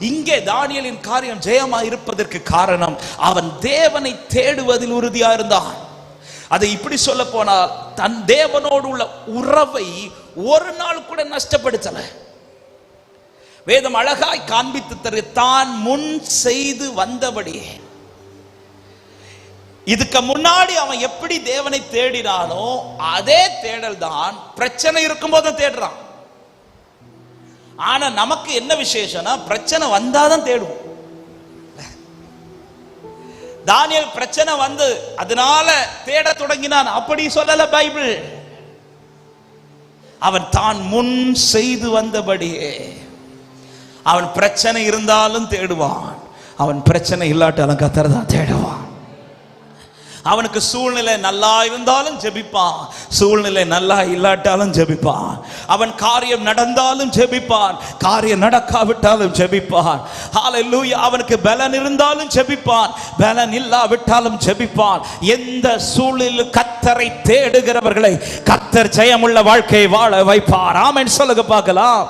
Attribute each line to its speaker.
Speaker 1: இங்கே தானியேலின் காரியம் ஜெயமா இருப்பதற்கு காரணம் அவன் தேவனை தேடுவதில் உறுதியா இருந்தான். அதை இப்படி சொல்ல போனால் தன் தேவனோடு உள்ள உறவை ஒரு நாள் கூட நஷ்டப்படுத்தல. வேதம் அழகாய் காண்பித்து தரு தான் முன் செய்து வந்தபடி. இதுக்கு முன்னாடி அவன் எப்படி தேவனை தேடினானோ அதே தேடல் தான் பிரச்சனை இருக்கும் போது தேடுறான். ஆனா நமக்கு என்ன விசேஷம்னா பிரச்சனை வந்தாதான் தேடுவோம். தானியேல் பிரச்சனை வந்து அதனால தேட தொடங்கினான் அப்படி சொல்லல பைபிள். அவன் தான் முன் செய்து வந்தபடியே. அவன் பிரச்சனை இருந்தாலும் தேடுவான், அவன் பிரச்சனை இல்லாட்டாலும் கர்த்தர் தான் தேடுவான். அவனுக்கு சூழ்நிலை நல்லா இருந்தாலும் ஜெபிப்பான், சூழ்நிலை நல்லா இல்லாட்டாலும் ஜெபிப்பான். அவன் காரியம் நடந்தாலும் ஜெபிப்பான், காரியம் நடக்காவிட்டாலும் ஜெபிப்பான். ஹல்லேலூயா. அவனுக்கு பலன் இருந்தாலும் ஜெபிப்பான், பலன் இல்லாவிட்டாலும் ஜெபிப்பான். எந்த சூழலில் கர்த்தரை தேடுகிறவர்களை கர்த்தர் ஜெயமுள்ள வாழ்க்கையை வாழ வைப்பார். ஆமென் சொல்லுங்க பார்க்கலாம்.